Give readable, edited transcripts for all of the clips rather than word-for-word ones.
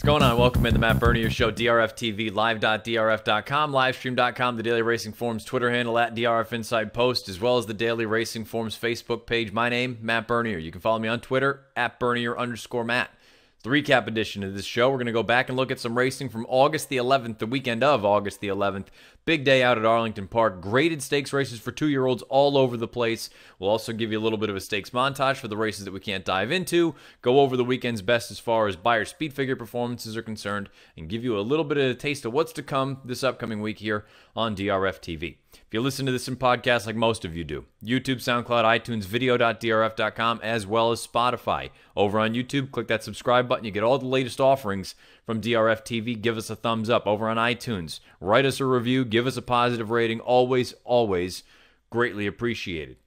going on? Welcome in the Matt Bernier Show, DRF TV, live.drf.com, livestream.com, the Daily Racing Forums Twitter handle at DRF Inside Post, as well as the Daily Racing Forums Facebook page. My name, Matt Bernier. You can follow me on Twitter at Bernier_Matt. The recap edition of this show, we're going to go back and look at some racing from August the 11th, the weekend of August the 11th. Big day out at Arlington Park. Graded stakes races for 2-year-olds all over the place. We'll also give you a little bit of a stakes montage for the races that we can't dive into, go over the weekend's best as far as Beyer speed figure performances are concerned, and give you a little bit of a taste of what's to come this upcoming week here on DRF TV. If you listen to this in podcasts like most of you do, YouTube, SoundCloud, iTunes, video.drf.com, as well as Spotify. Over on YouTube, click that subscribe button. You get all the latest offerings from DRF TV. Give us a thumbs up. Over on iTunes, write us a review. Give us a positive rating. Always, always greatly appreciated.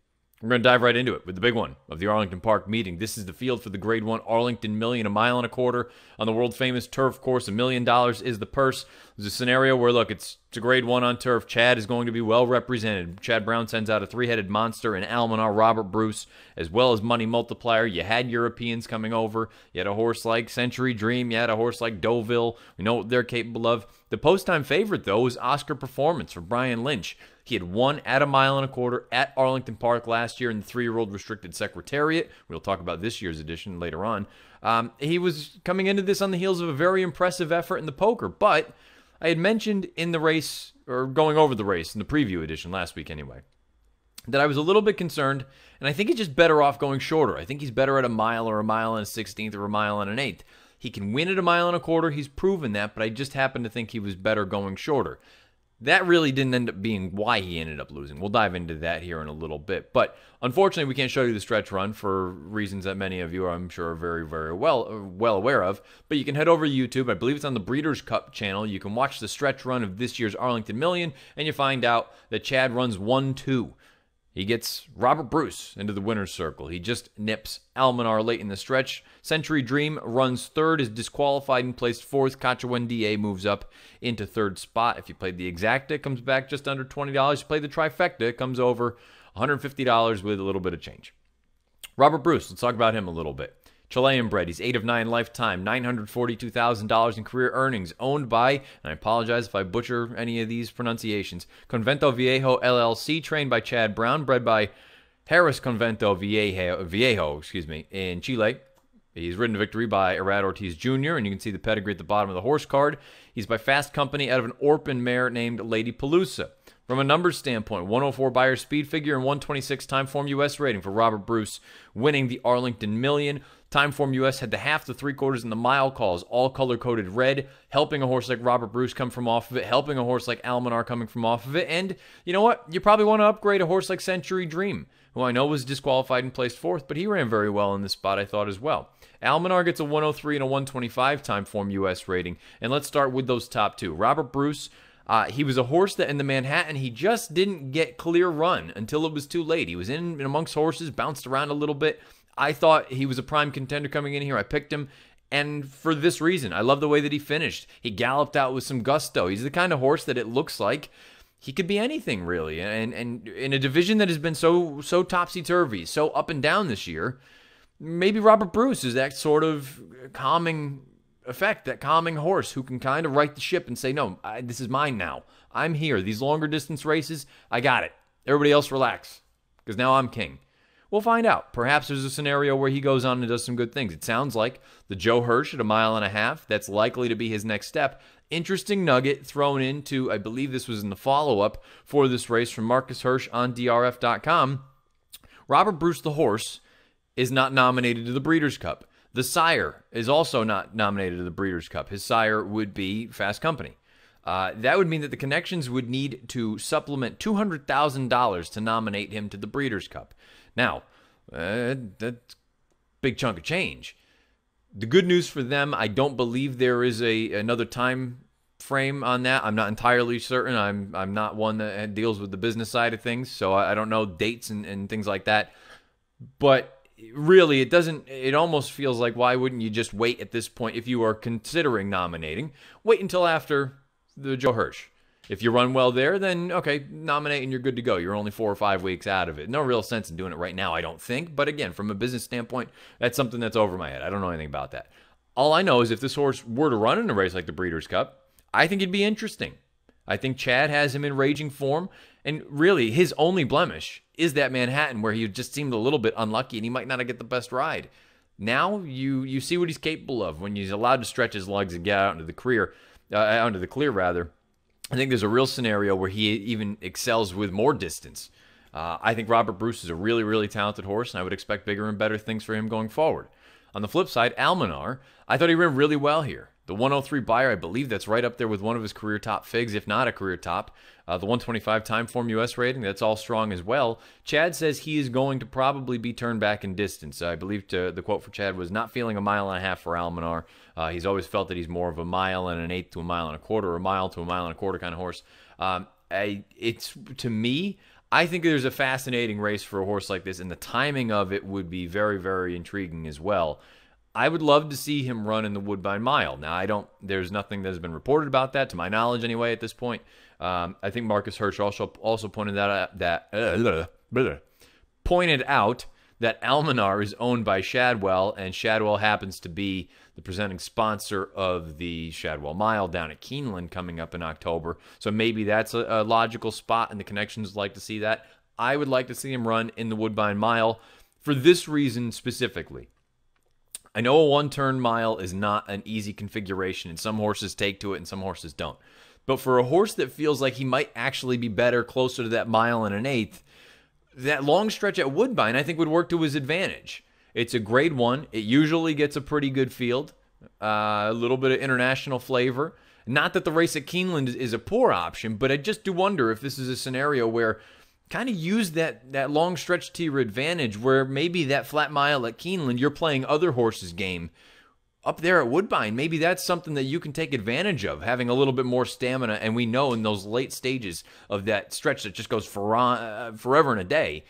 We're going to dive right into it with the big one of the Arlington Park meeting. This is the field for the Grade 1 Arlington Million, 1.25 miles on the world-famous turf course. $1 million is the purse. There's a scenario where, look, it's a Grade 1 on turf. Chad is going to be well represented. Chad Brown sends out a three-headed monster in Almanar, Robert Bruce, as well as Money Multiplier. You had Europeans coming over. You had a horse like Century Dream. You had a horse like Deauville. We know what they're capable of. The post-time favorite, though, is Oscar Performance for Brian Lynch. He had won at 1.25 miles at Arlington Park last year in the 3-year-old restricted Secretariat. We'll talk about this year's edition later on. He was coming into this on the heels of a very impressive effort in the poker, but I had mentioned in the race, or going over the race in the preview edition last week anyway, that I was a little bit concerned, and I think he's just better off going shorter. I think he's better at 1 mile or 1 mile and a 16th or 1 mile and an 1/8. He can win at 1.25 miles. He's proven that, but I just happen to think he was better going shorter. That really didn't end up being why he ended up losing. We'll dive into that here in a little bit. But unfortunately, we can't show you the stretch run for reasons that many of you, I'm sure, are very, very well aware of. But you can head over to YouTube. I believe it's on the Breeders' Cup channel. You can watch the stretch run of this year's Arlington Million, and you find out that Chad runs 1-2. He gets Robert Bruce into the winner's circle. He just nips Almanar late in the stretch. Century Dream runs third, is disqualified and placed fourth. Kachawendia moves up into third spot. If you played the exacta, it comes back just under $20. You play the trifecta, it comes over $150 with a little bit of change. Robert Bruce, let's talk about him a little bit. Chilean bred. He's 8 of 9 lifetime, $942,000 in career earnings, owned by, and I apologize if I butcher any of these pronunciations, Convento Viejo LLC, trained by Chad Brown, bred by Harris Convento Viejo, in Chile. He's ridden to victory by Arad Ortiz Jr., and you can see the pedigree at the bottom of the horse card. He's by Fast Company out of an Orpin mare named Lady Palooza. From a numbers standpoint, 104 Beyer speed figure and 126 Timeform US rating for Robert Bruce, winning the Arlington Million. Timeform US had the half, the 3/4, and the mile calls, all color-coded red, helping a horse like Robert Bruce come from off of it, helping a horse like Almanar coming from off of it. And you know what? You probably want to upgrade a horse like Century Dream, who I know was disqualified and placed fourth, but he ran very well in this spot, I thought, as well. Almanar gets a 103 and a 125 Timeform US rating. And let's start with those top two. Robert Bruce, he was a horse that in the Manhattan, he just didn't get clear run until it was too late. He was in amongst horses, bounced around a little bit. I thought he was a prime contender coming in here. I picked him, and for this reason, I love the way that he finished. He galloped out with some gusto. He's the kind of horse that it looks like he could be anything, really. And in a division that has been so topsy-turvy, so up and down this year, maybe Robert Bruce is that sort of calming effect, that calming horse who can kind of right the ship and say, no, this is mine now. I'm here. These longer distance races, I got it. Everybody else relax, because now I'm king. We'll find out. Perhaps there's a scenario where he goes on and does some good things. It sounds like the Joe Hirsch at 1.5 miles, that's likely to be his next step. Interesting nugget thrown into, I believe this was in the follow-up for this race from Marcus Hirsch on DRF.com. Robert Bruce, the horse, is not nominated to the Breeders' Cup. The sire is also not nominated to the Breeders' Cup. His sire would be Fast Company. That would mean that the connections would need to supplement $200,000 to nominate him to the Breeders' Cup. Now, that's a big chunk of change. The good news for them, I don't believe there is another time frame on that. I'm not entirely certain. I'm not one that deals with the business side of things, so I don't know dates and things like that. But really, it almost feels like, why wouldn't you just wait at this point if you are considering nominating? Wait until after the Joe Hirsch. If you run well there, then, okay, nominate and you're good to go. You're only 4 or 5 weeks out of it. No real sense in doing it right now, I don't think. But again, from a business standpoint, that's something that's over my head. I don't know anything about that. All I know is if this horse were to run in a race like the Breeders' Cup, I think it'd be interesting. I think Chad has him in raging form, and really his only blemish is that Manhattan where he just seemed a little bit unlucky and he might not get the best ride. Now you see what he's capable of when he's allowed to stretch his legs and get out into the clear, rather. I think there's a real scenario where he even excels with more distance. I think Robert Bruce is a really, really talented horse, and I would expect bigger and better things for him going forward. On the flip side, Almanar, I thought he ran really well here. The 103 buyer, I believe that's right up there with one of his career top figs, if not a career top. The 125 time form U.S. rating, that's all strong as well. Chad says he is going to probably be turned back in distance. I believe the quote for Chad was not feeling a mile and a half for Almanar. He's always felt that he's more of a mile and an eighth to a mile and a quarter, or a mile to a mile and a quarter kind of horse. To me, I think there's a fascinating race for a horse like this, and the timing of it would be very, very intriguing as well. I would love to see him run in the Woodbine Mile. Now, there's nothing that has been reported about that, to my knowledge anyway, at this point. I think Marcus Hirsch also pointed out that Almanar is owned by Shadwell, and Shadwell happens to be the presenting sponsor of the Shadwell Mile down at Keeneland coming up in October. So maybe that's a logical spot, and the connections would like to see that. I would like to see him run in the Woodbine Mile for this reason specifically. I know a one-turn mile is not an easy configuration, and some horses take to it and some horses don't. But for a horse that feels like he might actually be better closer to that mile and an eighth, that long stretch at Woodbine I think would work to his advantage. It's a grade 1. It usually gets a pretty good field, a little bit of international flavor. Not that the race at Keeneland is a poor option, but I just do wonder if this is a scenario where kind of use that long stretch to your advantage, where maybe that flat mile at Keeneland, you're playing other horses' game. Up there at Woodbine, maybe that's something that you can take advantage of, having a little bit more stamina. And we know in those late stages of that stretch that just goes forever and a day,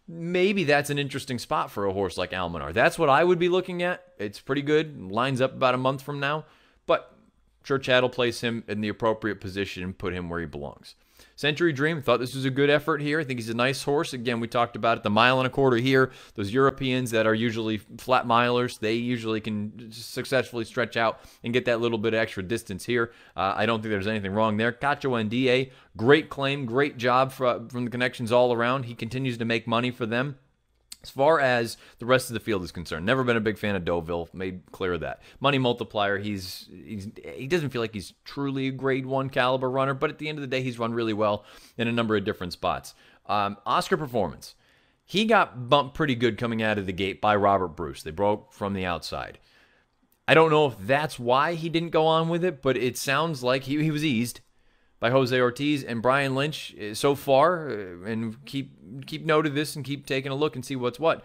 maybe that's an interesting spot for a horse like Almanar. That's what I would be looking at. It's pretty good. Lines up about a month from now. But I'm sure Chad will place him in the appropriate position and put him where he belongs. Century Dream, thought this was a good effort here. I think he's a nice horse. Again, we talked about it, the mile and a quarter here. Those Europeans that are usually flat milers, they usually can successfully stretch out and get that little bit of extra distance here. I don't think there's anything wrong there. Cacho Nda, great claim, great job from the connections all around. He continues to make money for them. As far as the rest of the field is concerned, never been a big fan of Deauville, made clear of that. Money Multiplier, he doesn't feel like he's truly a grade 1 caliber runner, but at the end of the day, he's run really well in a number of different spots. Oscar Performance, he got bumped pretty good coming out of the gate by Robert Bruce. They broke from the outside. I don't know if that's why he didn't go on with it, but it sounds like he was eased by Jose Ortiz and Brian Lynch so far, and keep note of this and keep taking a look and see what's what.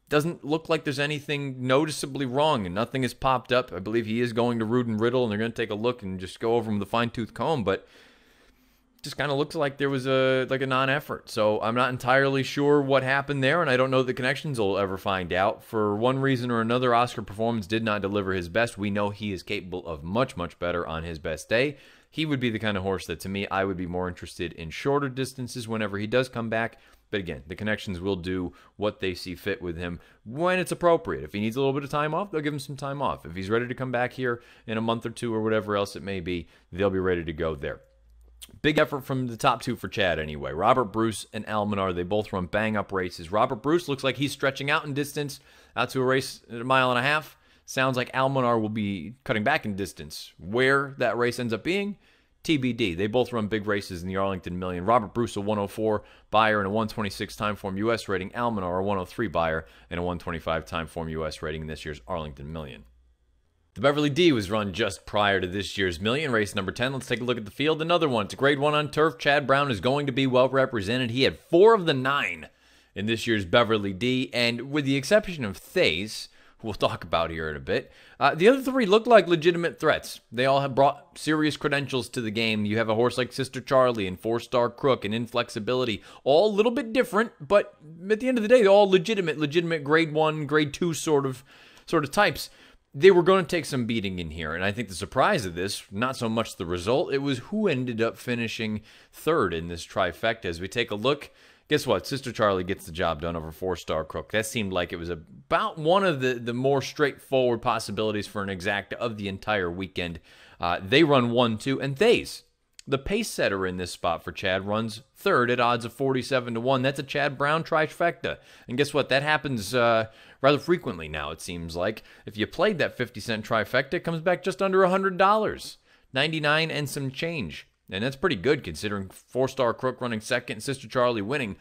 Doesn't look like there's anything noticeably wrong, and nothing has popped up. I believe he is going to Rood and Riddle, and they're going to take a look and just go over him with a fine-tooth comb, but just kind of looks like there was a non-effort. So I'm not entirely sure what happened there, and I don't know the connections will ever find out. For one reason or another, Oscar Performance did not deliver his best. We know he is capable of much, much better on his best day. He would be the kind of horse that, to me, I would be more interested in shorter distances whenever he does come back. But again, the connections will do what they see fit with him when it's appropriate. If he needs a little bit of time off, they'll give him some time off. If he's ready to come back here in a month or two or whatever else it may be, they'll be ready to go there. Big effort from the top two for Chad anyway. Robert Bruce and Almanar, they both run bang-up races. Robert Bruce looks like he's stretching out in distance out to a race at a mile and a half. Sounds like Almanar will be cutting back in distance. Where that race ends up being, TBD. They both run big races in the Arlington Million. Robert Bruce, a 104 buyer and a 126 time form U.S. rating. Almanar, a 103 buyer and a 125 time form U.S. rating in this year's Arlington Million. The Beverly D was run just prior to this year's Million, race number 10. Let's take a look at the field. Another one. It's a grade 1 on turf. Chad Brown is going to be well represented. He had 4 of the 9 in this year's Beverly D, and with the exception of Thays, who we'll talk about here in a bit, the other 3 looked like legitimate threats. They all have brought serious credentials to the game. You have a horse like Sister Charlie and 4-Star Crook and Inflexibility, all a little bit different, but at the end of the day, they're all legitimate grade 1, grade 2 sort of types. They were going to take some beating in here, and I think the surprise of this, not so much the result, it was who ended up finishing third in this trifecta. As we take a look, Guess what? Sister Charlie gets the job done over Four-Star Crook. That seemed like it was about one of the more straightforward possibilities for an exacta of the entire weekend. They run 1-2, and Thays, the pace setter in this spot for Chad, runs third at odds of 47-1. That's a Chad Brown trifecta. And guess what? That happens rather frequently now, it seems like. If you played that 50-cent trifecta, it comes back just under $100. 99 and some change. And that's pretty good considering Four-Star Crook running second and Sister Charlie winning.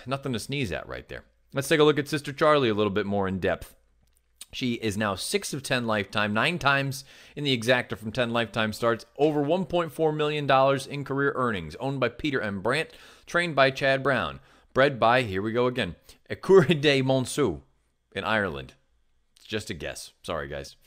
Nothing to sneeze at right there. Let's take a look at Sister Charlie a little bit more in depth. She is now 6 of 10 lifetime, 9 times in the exacta from 10 lifetime starts, over $1.4 million in career earnings, owned by Peter M. Brandt, trained by Chad Brown, bred by, here we go again, Écurie de Monceau in Ireland. It's just a guess. Sorry, guys.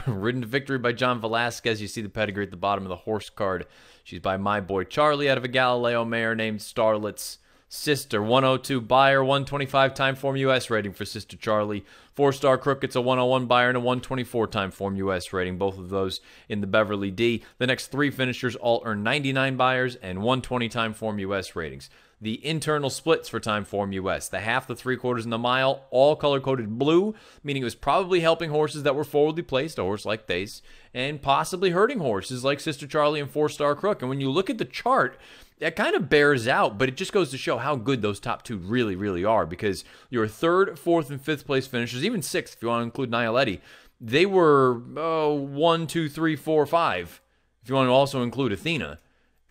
Ridden to victory by John Velasquez. You see the pedigree at the bottom of the horse card. She's by my boy Charlie out of a Galileo mare named Starlet's Sister. 102 buyer, 125 time form U.S. rating for Sister Charlie. Four-Star Crook gets a 101 buyer and a 124 time form U.S. rating, both of those in the Beverly D. The next 3 finishers all earn 99 buyers and 120 time form U.S. ratings. The internal splits for time form U.S. The half, the 3/4, and the mile, all color-coded blue, meaning it was probably helping horses that were forwardly placed, a horse like Thays, and possibly hurting horses like Sister Charlie and Four-Star Crook. And when you look at the chart, that kind of bears out, but it just goes to show how good those top 2 really, really are, because your 3rd, 4th, and 5th place finishers, even 6th if you want to include Nialetti, they were 1, 2, 3, 4, 5, if you want to also include Athena,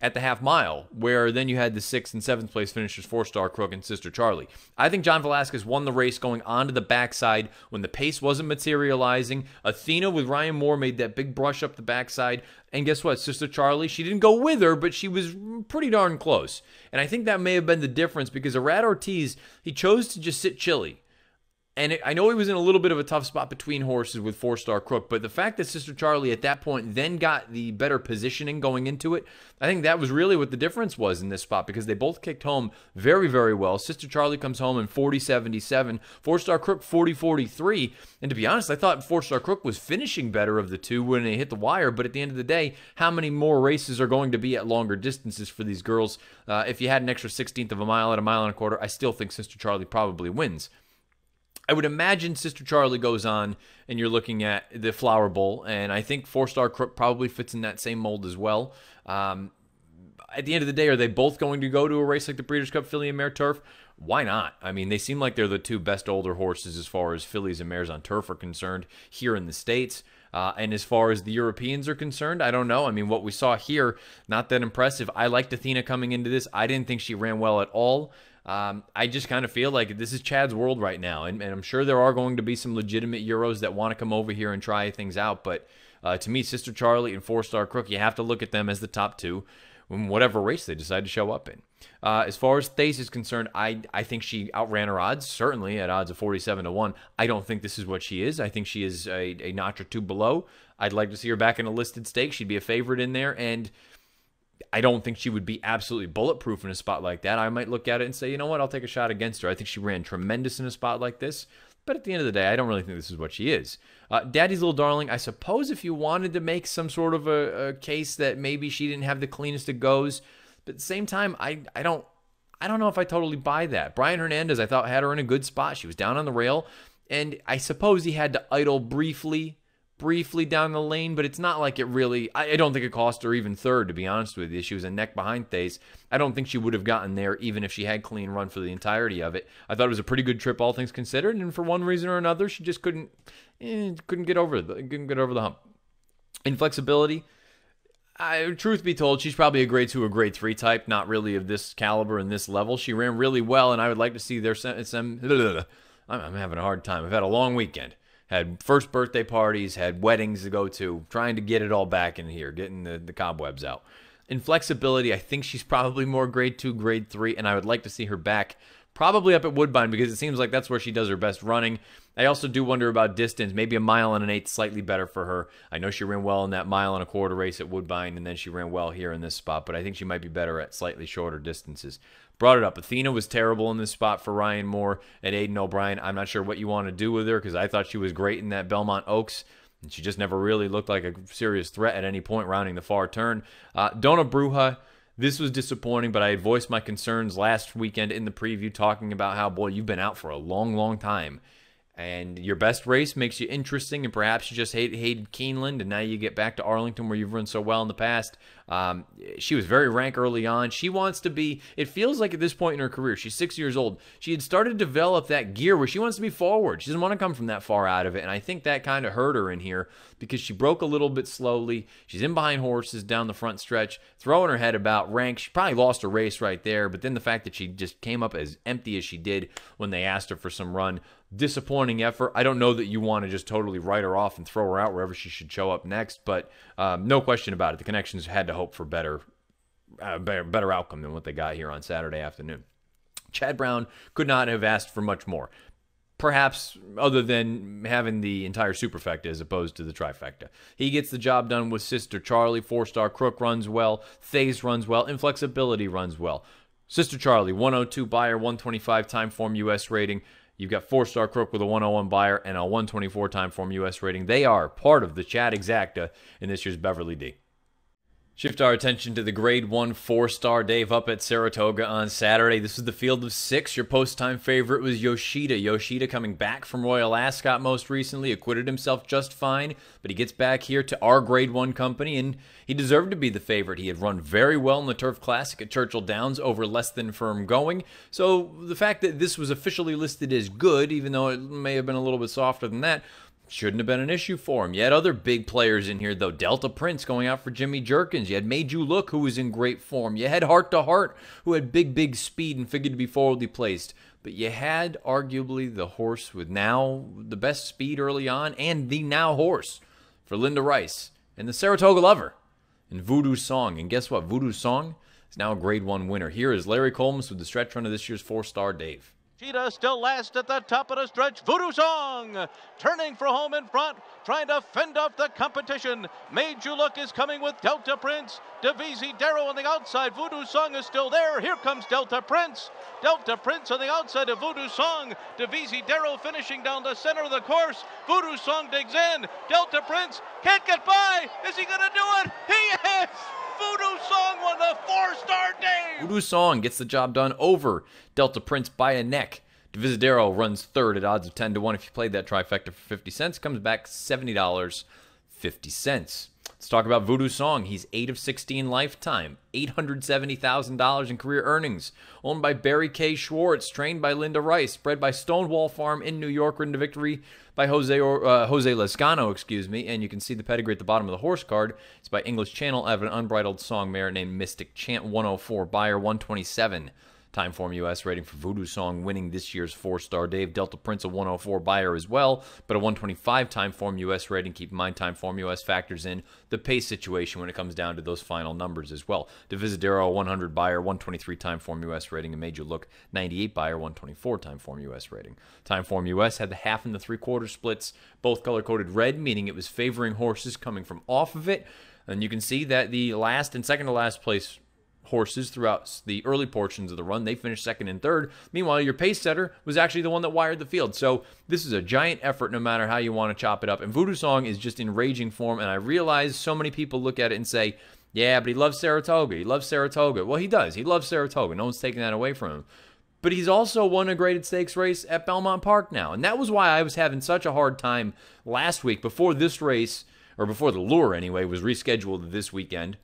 at the half mile, where then you had the 6th and 7th place finishers, Four-Star Crook and Sister Charlie. I think John Velasquez won the race going onto the backside when the pace wasn't materializing. Athena with Ryan Moore made that big brush up the backside. And guess what? Sister Charlie, she didn't go with her, but she was pretty darn close. And I think that may have been the difference because Arad Ortiz, he chose to just sit chilly. And I know he was in a little bit of a tough spot between horses with Four-Star Crook, but the fact that Sister Charlie at that point then got the better positioning going into it, I think that was really what the difference was in this spot because they both kicked home very, very well. Sister Charlie comes home in 40-77, Four-Star Crook 40-43, and to be honest, I thought Four-Star Crook was finishing better of the two when they hit the wire, but at the end of the day, how many more races are going to be at longer distances for these girls? If you had an extra 16th of a mile at a mile and a quarter, I still think Sister Charlie probably wins. I would imagine Sister Charlie goes on, and you're looking at the Flower Bowl, and I think Four-Star Crook probably fits in that same mold as well. At the end of the day, are they both going to go to a race like the Breeders' Cup Filly and Mare Turf? Why not? I mean, they seem like they're the 2 best older horses as far as fillies and mares on turf are concerned here in the States. And as far as the Europeans are concerned, I don't know. I mean, what we saw here, not that impressive. I liked Athena coming into this. I didn't think she ran well at all. I just kind of feel like this is Chad's world right now, and I'm sure there are going to be some legitimate Euros that want to come over here and try things out, but to me, Sister Charlie and Four-Star Crook, you have to look at them as the top 2 in whatever race they decide to show up in. As far as Thays is concerned, I think she outran her odds, certainly at odds of 47-1. I don't think this is what she is. I think she is a notch or 2 below. I'd like to see her back in a listed stake. She'd be a favorite in there, and I don't think she would be absolutely bulletproof in a spot like that. I might look at it and say, you know what, I'll take a shot against her. I think she ran tremendous in a spot like this. But at the end of the day, I don't really think this is what she is. Daddy's Little Darling, I suppose if you wanted to make some sort of a case that maybe she didn't have the cleanest of goes, but at the same time, I don't know if I totally buy that. Brian Hernandez, I thought, had her in a good spot. She was down on the rail, and I suppose he had to idle briefly down the lane, but it's not like it really, I don't think it cost her even third, to be honest with you. She was a neck behind Thays. I don't think she would have gotten there even if she had clean run for the entirety of it. I thought it was a pretty good trip, all things considered, and for one reason or another, she just couldn't get over the hump. Inflexibility, truth be told, she's probably a grade 2 or grade 3 type, not really of this caliber and this level. She ran really well, and I would like to see I'm having a hard time. I've had a long weekend. Had first birthday parties, had weddings to go to, trying to get it all back in here, getting the cobwebs out. In flexibility, I think she's probably more grade 2, grade 3, and I would like to see her back probably up at Woodbine because it seems like that's where she does her best running. I also do wonder about distance. Maybe a mile and an eighth slightly better for her. I know she ran well in that mile and a quarter race at Woodbine, and then she ran well here in this spot, but I think she might be better at slightly shorter distances. Brought it up. Athena was terrible in this spot for Ryan Moore and Aiden O'Brien. I'm not sure what you want to do with her because I thought she was great in that Belmont Oaks, and she just never really looked like a serious threat at any point rounding the far turn. Dona Bruja, This was disappointing, but I had voiced my concerns last weekend in the preview talking about how, boy, you've been out for a long, long time. And your best race makes you interesting, and perhaps you just hated Keeneland, and now you get back to Arlington where you've run so well in the past. She was very rank early on. She wants to be, it feels like at this point in her career, she's 6 years old, she had started to develop that gear where she wants to be forward. She doesn't want to come from that far out of it, and I think that kind of hurt her in here because she broke a little bit slowly. She's in behind horses down the front stretch, throwing her head about rank. She probably lost a race right there, but then the fact that she just came up as empty as she did when they asked her for some run, disappointing effort. I don't know that you want to just totally write her off and throw her out wherever she should show up next, but no question about it. The Connections had to hope for better outcome than what they got here on Saturday afternoon. Chad Brown could not have asked for much more, perhaps other than having the entire superfecta as opposed to the trifecta. He gets the job done with Sister Charlie. 4-star Crook runs well. Thays runs well. Inflexibility runs well. Sister Charlie, 102 buyer, 125 time form U.S. rating. You've got 4-star Crook with a 101 buyer and a 124 time form U.S. rating. They are part of the Chad Exacta in this year's Beverly D. Shift our attention to the Grade 1 Fourstardave up at Saratoga on Saturday. This is the field of 6. Your post-time favorite was Yoshida. Yoshida coming back from Royal Ascot most recently, acquitted himself just fine, but he gets back here to our Grade 1 company, and he deserved to be the favorite. He had run very well in the Turf Classic at Churchill Downs over less than firm going, so the fact that this was officially listed as good, even though it may have been a little bit softer than that, shouldn't have been an issue for him. You had other big players in here, though. Delta Prince going out for Jimmy Jerkins. You had Made You Look, who was in great form. You had Heart to Heart, who had big speed and figured to be forwardly placed. But you had arguably the horse with now the best speed early on and the now horse for Linda Rice and the Saratoga Lover and Voodoo Song. And guess what? Voodoo Song is now a Grade 1 winner. Here is Larry Colmes with the stretch run of this year's Fourstardave. Cheetah still last at the top of the stretch. Voodoo Song turning for home in front, trying to fend off the competition. Made You Look is coming with Delta Prince. Divisi Darrow on the outside. Voodoo Song is still there. Here comes Delta Prince. Delta Prince on the outside of Voodoo Song. Divisi Darrow finishing down the center of the course. Voodoo Song digs in. Delta Prince can't get by. Is he going to do it? He is! Voodoo Song won the Fourstardave. Voodoo Song gets the job done over Delta Prince by a neck. Divisadero runs third at odds of 10 to 1. If you played that trifecta for 50 cents, comes back $70.50. Let's talk about Voodoo Song. He's 8 of 16 lifetime, $870,000 in career earnings. Owned by Barry K. Schwartz, trained by Linda Rice, bred by Stonewall Farm in New York, ridden to victory by Jose Lescano, and you can see the pedigree at the bottom of the horse card. It's by English Channel out of an unbridled song mare named Mystic Chant. 104 buyer, 127 time form U.S. rating for Voodoo Song, winning this year's Fourstardave. Delta Prince, a 104 buyer as well, but a 125 time form U.S. rating. Keep in mind, time form U.S. factors in the pace situation when it comes down to those final numbers as well. Divisadero, 100 buyer, 123 time form U.S. rating, and Made You Look, 98 buyer, 124 time form U.S. rating. Time form U.S. had the half and the three-quarter splits, both color-coded red, meaning it was favoring horses coming from off of it. And you can see that the last and second to last place horses throughout the early portions of the run, they finished second and third. Meanwhile, your pace setter was actually the one that wired the field. So this is a giant effort no matter how you want to chop it up. And Voodoo Song is just in raging form. And I realize so many people look at it and say, yeah, but he loves Saratoga. He loves Saratoga. Well, he does. He loves Saratoga. No one's taking that away from him. But he's also won a graded stakes race at Belmont Park now. And that was why I was having such a hard time last week before this race, or before the lure anyway, was rescheduled this weekend.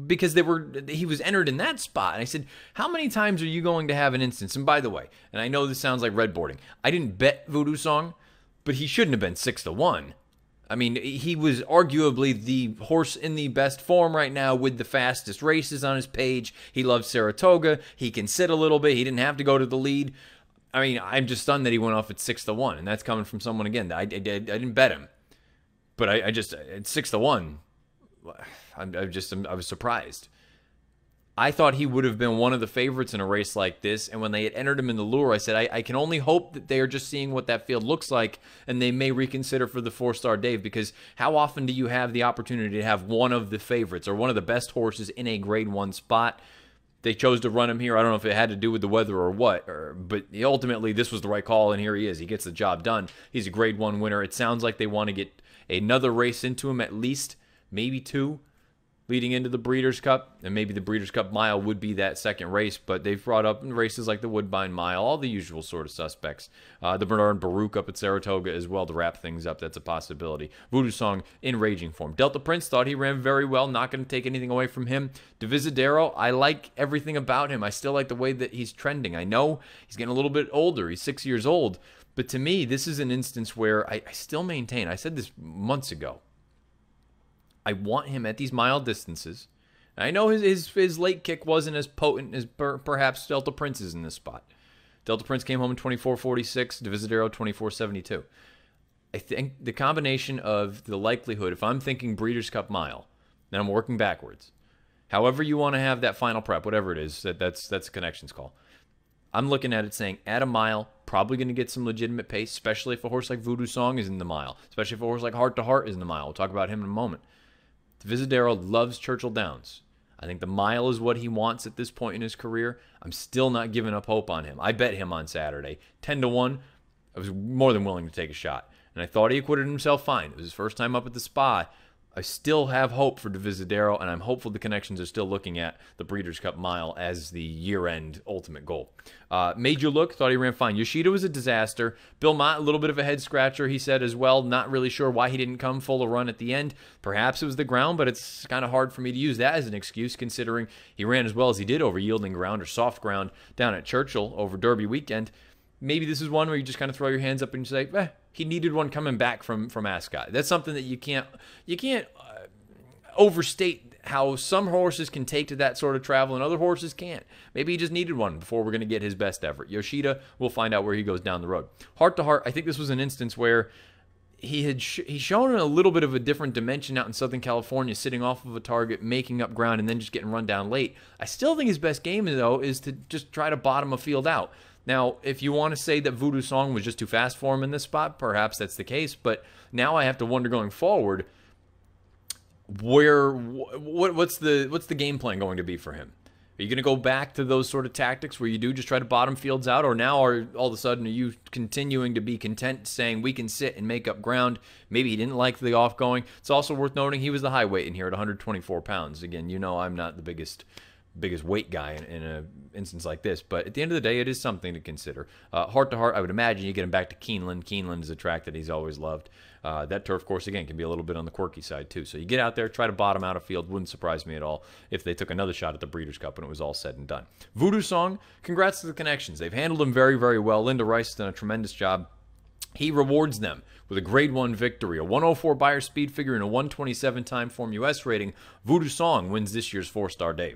Because he was entered in that spot. And I said, how many times are you going to have an instance? And by the way, and I know this sounds like redboarding, I didn't bet Voodoo Song, but he shouldn't have been 6 to 1. I mean, he was arguably the horse in the best form right now with the fastest races on his page. He loves Saratoga. He can sit a little bit. He didn't have to go to the lead. I mean, I'm just stunned that he went off at 6 to 1. And that's coming from someone, again, I didn't bet him. But I just, at 6 to 1, I was surprised. I thought he would have been one of the favorites in a race like this, and when they had entered him in the lure, I said, I can only hope that they are just seeing what that field looks like, and they may reconsider for the Fourstardave, because how often do you have the opportunity to have one of the favorites, or one of the best horses in a Grade 1 spot? They chose to run him here. I don't know if it had to do with the weather or what, but ultimately this was the right call, and here he is. He gets the job done. He's a Grade 1 winner. It sounds like they want to get another race into him, at least, maybe 2. leading into the Breeders' Cup, and maybe the Breeders' Cup Mile would be that second race, but they've brought up races like the Woodbine Mile, all the usual sort of suspects. The Bernard Baruch up at Saratoga as well to wrap things up. That's a possibility. Voodoo Song in raging form. Delta Prince thought he ran very well. Not going to take anything away from him. Divisadero, I like everything about him. I still like the way that he's trending. I know he's getting a little bit older. He's 6 years old. But to me, this is an instance where I still maintain, I said this months ago, I want him at these mile distances. I know his late kick wasn't as potent as perhaps Delta Prince's in this spot. Delta Prince came home in 24:46, Divisadero 24:72. I think the combination of the likelihood, if I'm thinking Breeders' Cup Mile, then I'm working backwards. However you want to have that final prep, whatever it is, that's a connections call. I'm looking at it saying, at a mile, probably going to get some legitimate pace, especially if a horse like Voodoo Song is in the mile, especially if a horse like Heart to Heart is in the mile. We'll talk about him in a moment. Divisadero loves Churchill Downs. I think the mile is what he wants at this point in his career. I'm still not giving up hope on him. I bet him on Saturday. 10-1, I was more than willing to take a shot. And I thought he acquitted himself fine. It was his first time up at the Spa. I still have hope for Divisadero, and I'm hopeful the connections are still looking at the Breeders' Cup Mile as the year-end ultimate goal. Major Look, thought he ran fine. Yoshida was a disaster. Bill Mott, a little bit of a head-scratcher, he said as well. Not really sure why he didn't come full a run at the end. Perhaps it was the ground, but it's kind of hard for me to use that as an excuse, considering he ran as well as he did over yielding ground or soft ground down at Churchill over Derby weekend. Maybe this is one where you just kind of throw your hands up and say, he needed one coming back from Ascot. That's something that you can't overstate how some horses can take to that sort of travel and other horses can't. Maybe he just needed one before we're going to get his best effort. Yoshida, we'll find out where he goes down the road. Heart to Heart, I think this was an instance where he's shown a little bit of a different dimension out in Southern California, sitting off of a target, making up ground, and then just getting run down late. I still think his best game, though, is to just try to bottom a field out. Now, if you want to say that Voodoo Song was just too fast for him in this spot, perhaps that's the case. But now I have to wonder going forward, what's the game plan going to be for him? Are you going to go back to those sort of tactics where you do just try to bottom fields out, or now all of a sudden are you continuing to be content saying we can sit and make up ground? Maybe he didn't like the off-going. It's also worth noting he was the high weight in here at 124 pounds. Again, you know I'm not the biggest weight guy in an instance like this, but at the end of the day, it is something to consider. Heart to Heart, I would imagine you get him back to Keeneland. Keeneland is a track that he's always loved. That turf course, again, can be a little bit on the quirky side, too. So you get out there, try to bottom out a field. Wouldn't surprise me at all if they took another shot at the Breeders' Cup when it was all said and done. Voodoo Song, congrats to the connections. They've handled him very, very well. Linda Rice has done a tremendous job. He rewards them with a Grade 1 victory, a 104 Beyer speed figure, and a 127 time form US rating. Voodoo Song wins this year's Fourstardave.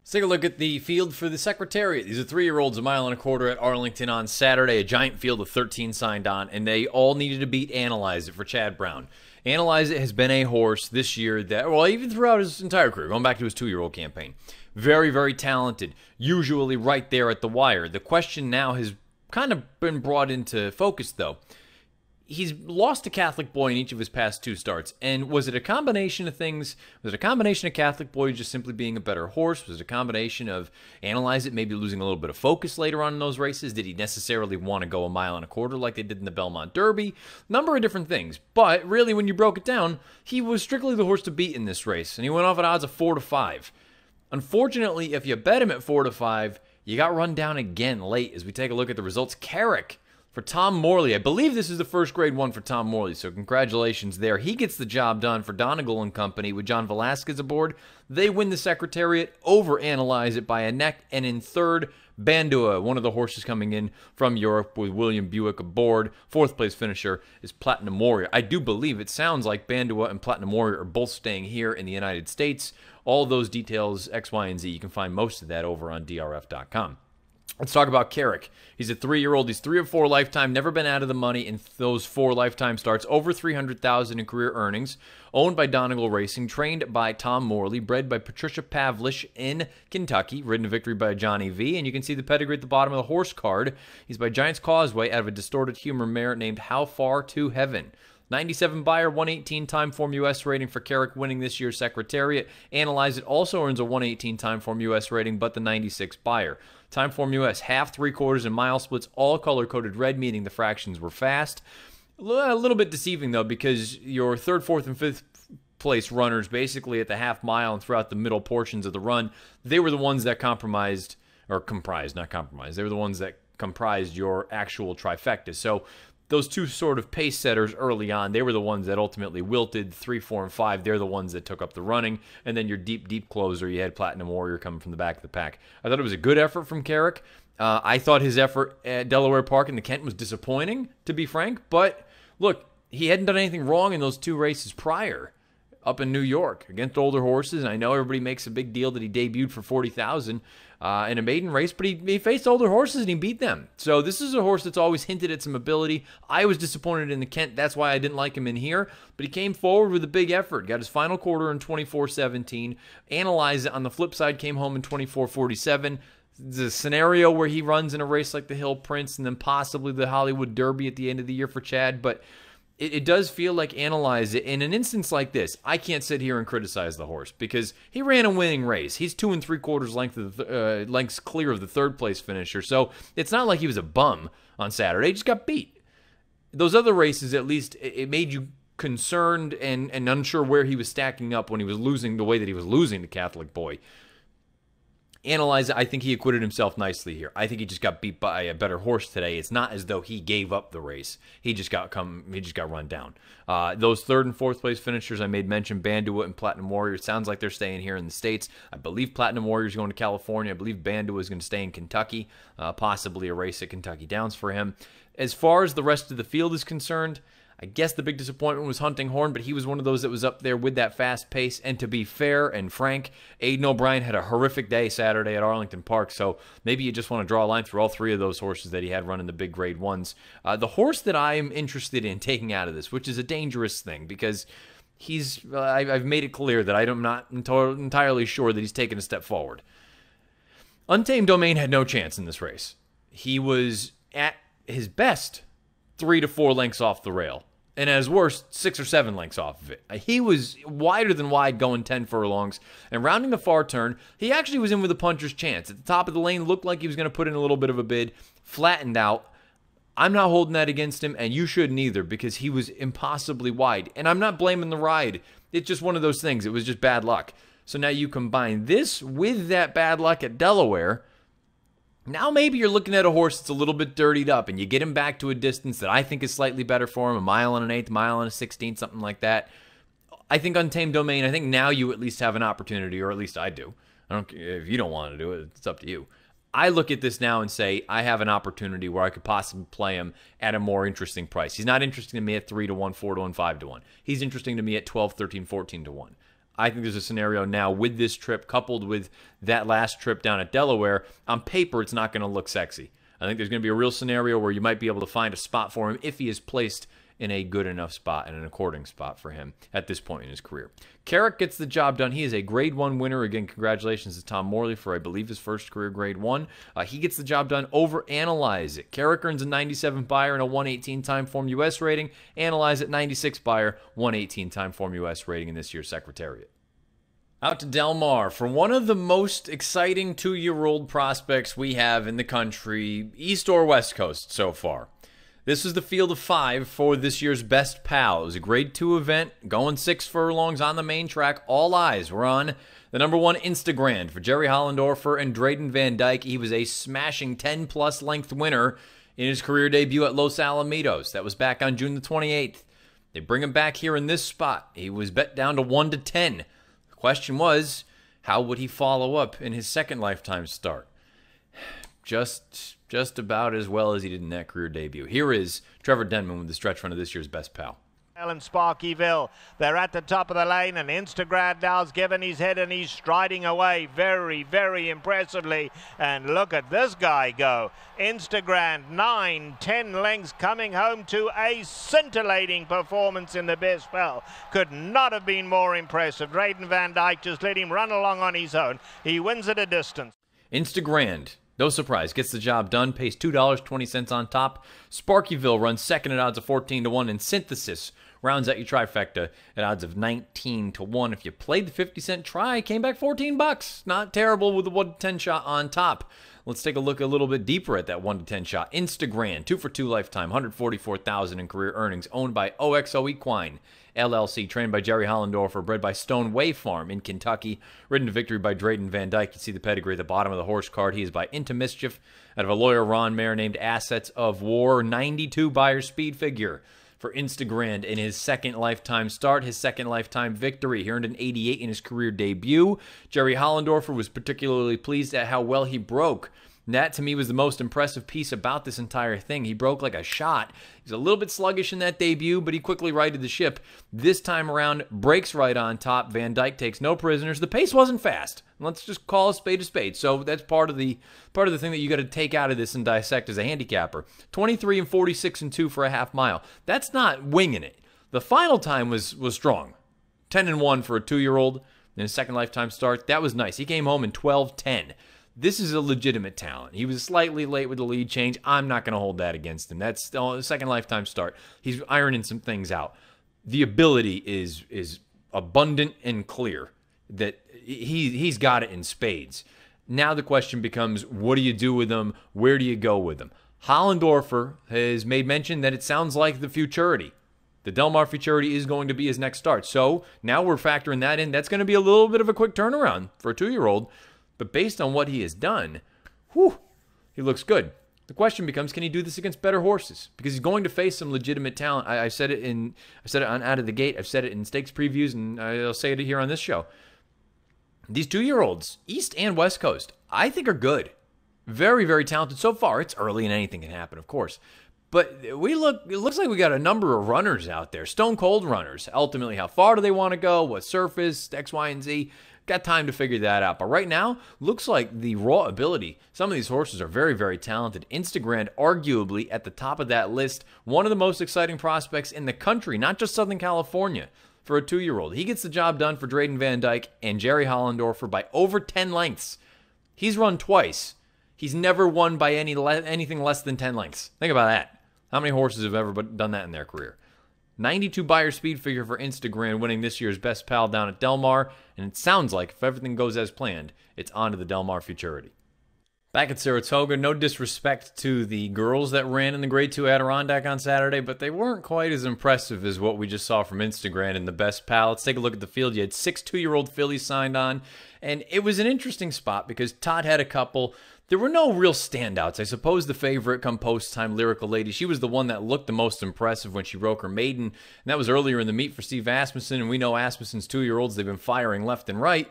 Let's take a look at the field for the Secretariat. These are 3-year-olds, a mile and a quarter at Arlington on Saturday. A giant field of 13 signed on, and they all needed to beat Analyze It for Chad Brown. Analyze It has been a horse this year that, well, even throughout his entire career, going back to his 2-year-old campaign. Very, very talented, usually right there at the wire. The question now has kind of been brought into focus, though. He's lost a Catholic Boy in each of his past 2 starts. And was it a combination of things? Was it a combination of Catholic Boy just simply being a better horse? Was it a combination of Analyze It, maybe losing a little bit of focus later on in those races? Did he necessarily want to go a mile and a quarter like they did in the Belmont Derby? Number of different things. But really, when you broke it down, he was strictly the horse to beat in this race. And he went off at odds of 4-5. Unfortunately, if you bet him at 4-5, you got run down again late as we take a look at the results. Carrick for Tom Morley. I believe this is the first Grade 1 for Tom Morley, so congratulations there. He gets the job done for Donegal and company with John Velasquez aboard. They win the Secretariat, overanalyze it by a neck, and in third, Bandua, one of the horses coming in from Europe with William Buick aboard. 4th place finisher is Platinum Warrior. I do believe it sounds like Bandua and Platinum Warrior are both staying here in the United States. All those details, X, Y, and Z, you can find most of that over on drf.com. Let's talk about Carrick. He's a 3-year-old. He's 3 of 4 lifetime, never been out of the money in those 4 lifetime starts. Over $300,000 in career earnings. Owned by Donegal Racing, trained by Tom Morley, bred by Patricia Pavlish in Kentucky, ridden to victory by Johnny V. And you can see the pedigree at the bottom of the horse card. He's by Giants Causeway out of a distorted humor mare named How Far to Heaven. 97 Beyer, 118 time form U.S. rating for Carrick, winning this year's Secretariat. Analyze It also earns a 118 time form U.S. rating, but the 96 Beyer. Time form U.S., half, 3/4, and mile splits, all color-coded red, meaning the fractions were fast. A little bit deceiving, though, because your 3rd, 4th, and 5th place runners basically at the half mile and throughout the middle portions of the run, they were the ones that comprised, not compromised. They were the ones that comprised your actual trifecta. So those two sort of pace setters early on, they were the ones that ultimately wilted. 3, 4, and 5, they're the ones that took up the running. And then your deep, deep closer, you had Platinum Warrior coming from the back of the pack. I thought it was a good effort from Carrick. I thought his effort at Delaware Park in the Kent was disappointing, to be frank. But look, he hadn't done anything wrong in those 2 races prior up in New York against older horses. And I know everybody makes a big deal that he debuted for 40,000 in a maiden race, but he faced older horses and he beat them. So this is a horse that's always hinted at some ability. I was disappointed in the Kent. That's why I didn't like him in here. But he came forward with a big effort. Got his final quarter in 24:17. Analyze It on the flip side came home in 24:47. The scenario where he runs in a race like the Hill Prince and then possibly the Hollywood Derby at the end of the year for Chad, but it does feel like Analyze It. In an instance like this, I can't sit here and criticize the horse because he ran a winning race. He's 2 3/4 lengths clear of the third place finisher, so it's not like he was a bum on Saturday. He just got beat. Those other races, at least, it made you concerned and unsure where he was stacking up when he was losing the way that he was losing to Catholic Boy. Analyze It, I think he acquitted himself nicely here. I think he just got beat by a better horse today. It's not as though he gave up the race. He just got run down. Those 3rd and 4th place finishers I made mention, Bandua and Platinum Warrior. It sounds like they're staying here in the States. I believe Platinum Warrior is going to California. I believe Bandua is going to stay in Kentucky. Possibly a race at Kentucky Downs for him. As far as the rest of the field is concerned, I guess the big disappointment was Hunting Horn, but he was one of those that was up there with that fast pace. And to be fair and frank, Aiden O'Brien had a horrific day Saturday at Arlington Park, so maybe you just want to draw a line through all 3 of those horses that he had running the big grade 1s. The horse that I am interested in taking out of this, which is a dangerous thing, because I've made it clear that I'm not entirely sure that he's taken a step forward. Untamed Domain had no chance in this race. He was at his best 3 to 4 lengths off the rail, and at his worst, 6 or 7 lengths off of it. He was wider than wide going 10 furlongs, and rounding the far turn, he actually was in with a puncher's chance. At the top of the lane, looked like he was going to put in a little bit of a bid, flattened out. I'm not holding that against him, and you shouldn't either, because he was impossibly wide. And I'm not blaming the ride. It's just one of those things. It was just bad luck. So now you combine this with that bad luck at Delaware. Now maybe you're looking at a horse that's a little bit dirtied up, and you get him back to a distance that I think is slightly better for him, 1 1/8, 1 1/16, something like that. I think Untamed Domain, I think now you at least have an opportunity, or at least I do. I don't care if you don't want to do it, it's up to you. I look at this now and say I have an opportunity where I could possibly play him at a more interesting price. He's not interesting to me at 3 to 1, 4 to 1, 5 to 1. He's interesting to me at 12, 13, 14 to 1. I think there's a scenario now with this trip coupled with that last trip down at Delaware. On paper, it's not going to look sexy. I think there's going to be a real scenario where you might be able to find a spot for him if he is placed in a good enough spot and an according spot for him at this point in his career. Carrick gets the job done. He is a grade 1 winner. Again, congratulations to Tom Morley for, I believe, his first career grade 1. He gets the job done over Analyze It. Carrick earns a 97 buyer and a 118 time form U.S. rating. Analyze It, 96 buyer, 118 time form U.S. rating in this year's Secretariat. Out to Delmar for one of the most exciting 2-year-old prospects we have in the country, East or West Coast so far. This was the field of 5 for this year's Best Pal. It was a grade 2 event, going 6 furlongs on the main track. All eyes were on the number 1 Instagram for Jerry Hollendorfer and Drayden Van Dyke. He was a smashing 10-plus length winner in his career debut at Los Alamitos. That was back on June the 28th. They bring him back here in this spot. He was bet down to 1 to 10. The question was, how would he follow up in his second lifetime start? Just about as well as he did in that career debut. Here is Trevor Denman with the stretch run of this year's Best Pal. And Sparkyville, they're at the top of the lane, and Instagrad now's given his head and he's striding away very, very impressively. And look at this guy go. Instagrad 9, 10 lengths coming home to a scintillating performance in the Best Pal. Could not have been more impressive. Drayden Van Dyke just let him run along on his own. He wins at a distance. Instagrand, no surprise, gets the job done, pays $2.20 on top. Sparkyville runs second at odds of 14 to 1, and Synthesis rounds out your trifecta at odds of 19 to 1. If you played the 50-cent try, came back $14. Not terrible with the 1-10 shot on top. Let's take a look a little bit deeper at that 1 to 10 shot. Instagram, 2 for 2 lifetime, $144,000 in career earnings, owned by OXO Equine LLC, trained by Jerry Hollendorfer, bred by Stone Way Farm in Kentucky, ridden to victory by Drayden Van Dyke. You see the pedigree at the bottom of the horse card. He is by Into Mischief, out of a Lawyer Ron mare named Assets of War. 92 Beyer speed figure for Instagram in his second lifetime start, his second lifetime victory. He earned an 88 in his career debut. Jerry Hollendorfer was particularly pleased at how well he broke. And that, to me, was the most impressive piece about this entire thing. He broke like a shot. He's a little bit sluggish in that debut, but he quickly righted the ship. This time around, breaks right on top. Van Dyke takes no prisoners. The pace wasn't fast. Let's just call a spade a spade. So that's part of the thing that you got to take out of this and dissect as a handicapper. 23 and 46 and 2 for a half mile. That's not winging it. The final time was strong. 10 and 1 for a 2-year-old in his second lifetime start. That was nice. He came home in 12-10. This is a legitimate talent. He was slightly late with the lead change. I'm not going to hold that against him. That's the second lifetime start. He's ironing some things out. The ability is abundant and clear that he's got it in spades. Now the question becomes, what do you do with him? Where do you go with him? Hollendorfer has made mention that it sounds like the Futurity. The Delmar Futurity is going to be his next start. So now we're factoring that in. That's going to be a little bit of a quick turnaround for a 2-year-old. But based on what he has done, he looks good. The question becomes, can he do this against better horses? Because he's going to face some legitimate talent. I said it on Out of the Gate. I've said it in stakes previews, and I'll say it here on this show. These 2-year-olds, East and West Coast, I think are good. Very, very talented. So far, it's early and anything can happen, of course. But it looks like we got a number of runners out there, stone cold runners. Ultimately, how far do they want to go? What surface? X, Y, and Z. Got time to figure that out. But right now, looks like the raw ability. Some of these horses are very, very talented. Instagram, arguably at the top of that list. One of the most exciting prospects in the country, not just Southern California, for a 2-year-old. He gets the job done for Drayden Van Dyke and Jerry Hollendorfer by over 10 lengths. He's run twice. He's never won by anything less than 10 lengths. Think about that. How many horses have ever done that in their career? 92 Beyer speed figure for Instagram, winning this year's Best Pal down at Delmar. And it sounds like, if everything goes as planned, it's on to the Delmar Futurity. Back at Saratoga, no disrespect to the girls that ran in the Grade 2 Adirondack on Saturday, but they weren't quite as impressive as what we just saw from Instagram in the Best Pal. Let's take a look at the field. You had 6 2-year-old fillies signed on, and it was an interesting spot because Todd had a couple. There were no real standouts. I suppose the favorite come post-time, Lyrical Lady. She was the one that looked the most impressive when she broke her maiden, and that was earlier in the meet for Steve Asmussen, and we know Asmussen's 2-year-olds, they've been firing left and right.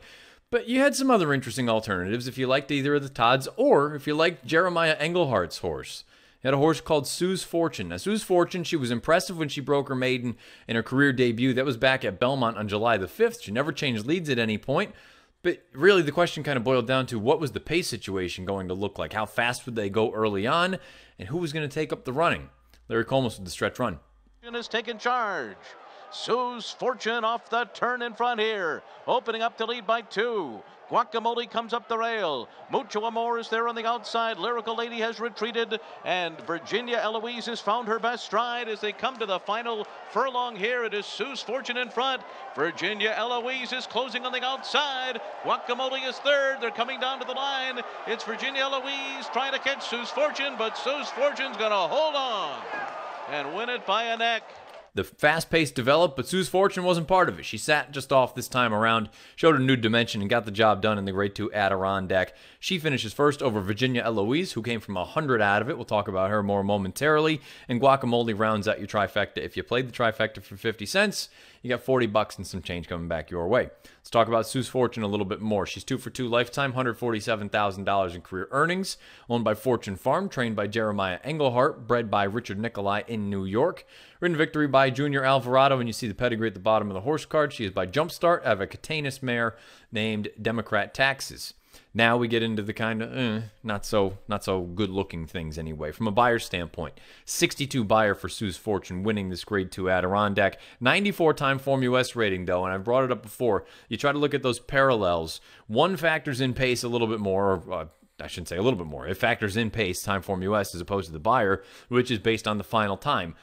But you had some other interesting alternatives if you liked either of the Todds or if you liked Jeremiah Englehart's horse. He had a horse called Sue's Fortune. Now, Sue's Fortune, she was impressive when she broke her maiden in her career debut. That was back at Belmont on July the 5th. She never changed leads at any point. But really, the question kind of boiled down to what was the pace situation going to look like? How fast would they go early on? And who was going to take up the running? Larry Colmus with the stretch run. Has taken charge. Sue's Fortune off the turn in front here. Opening up to lead by 2. Guacamole comes up the rail. Mucho Amor is there on the outside. Lyrical Lady has retreated. And Virginia Eloise has found her best stride as they come to the final furlong here. It is Sue's Fortune in front. Virginia Eloise is closing on the outside. Guacamole is third. They're coming down to the line. It's Virginia Eloise trying to catch Sue's Fortune, but Sue's Fortune's going to hold on and win it by a neck. The fast pace developed, but Sue's Fortune wasn't part of it. She sat just off this time around, showed a new dimension, and got the job done in the Grade 2 Adirondack. She finishes first over Virginia Eloise, who came from 100 out of it. We'll talk about her more momentarily. And Guacamole rounds out your trifecta. If you played the trifecta for 50 cents, you got $40 and some change coming back your way. Let's talk about Sue's Fortune a little bit more. She's 2 for 2 lifetime, $147,000 in career earnings, owned by Fortune Farm, trained by Jeremiah Englehart, bred by Richard Nicolai in New York. Ridden victory by Junior Alvarado, and you see the pedigree at the bottom of the horse card. She is by Jumpstart out of a Catanus mare named Democrat Taxes. Now we get into the kind of not so good looking things anyway. From a Beyer standpoint, 62 Beyer for Sue's Fortune, winning this Grade 2 Adirondack. 94-time Form US rating though, and I've brought it up before. You try to look at those parallels. One factors in pace a little bit more, or I shouldn't say a little bit more. It factors in pace, time Form US, as opposed to the Beyer, which is based on the final time.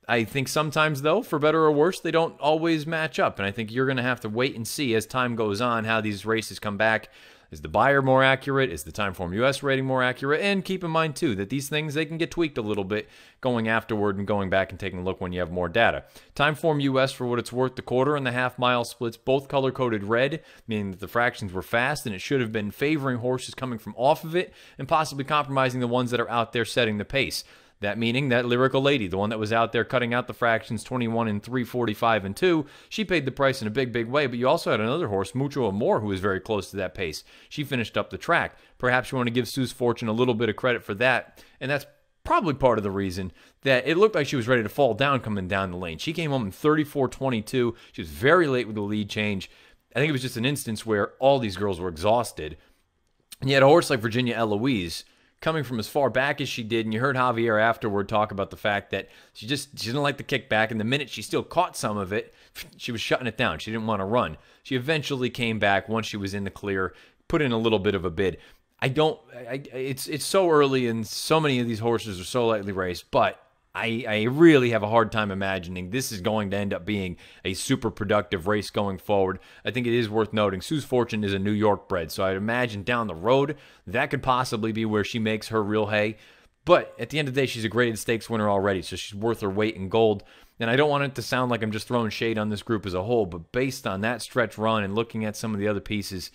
I think sometimes, though, for better or worse, they don't always match up. And I think you're going to have to wait and see as time goes on how these races come back. Is the buyer more accurate? Is the Timeform US rating more accurate? And keep in mind, too, that these things, they can get tweaked a little bit going afterward and going back and taking a look when you have more data. Timeform US, for what it's worth, the quarter and the half-mile splits, both color-coded red, meaning that the fractions were fast, and it should have been favoring horses coming from off of it and possibly compromising the ones that are out there setting the pace. That meaning that Lyrical Lady, the one that was out there cutting out the fractions 21 and 3, 45 and 2, she paid the price in a big, big way. But you also had another horse, Mucho Amor, who was very close to that pace. She finished up the track. Perhaps you want to give Sue's Fortune a little bit of credit for that. And that's probably part of the reason that it looked like she was ready to fall down coming down the lane. She came home in 34-22. She was very late with the lead change. I think it was just an instance where all these girls were exhausted. And you had a horse like Virginia Eloise coming from as far back as she did, and you heard Javier afterward talk about the fact that she didn't like the kickback, and the minute she still caught some of it, she was shutting it down. She didn't want to run. She eventually came back once she was in the clear, put in a little bit of a bid. It's so early, and so many of these horses are so lightly raced, but I really have a hard time imagining this is going to end up being a super productive race going forward. I think it is worth noting Sue's Fortune is a New York bred, so I'd imagine down the road that could possibly be where she makes her real hay. But at the end of the day, she's a graded stakes winner already, so she's worth her weight in gold. And I don't want it to sound like I'm just throwing shade on this group as a whole, but based on that stretch run and looking at some of the other pieces,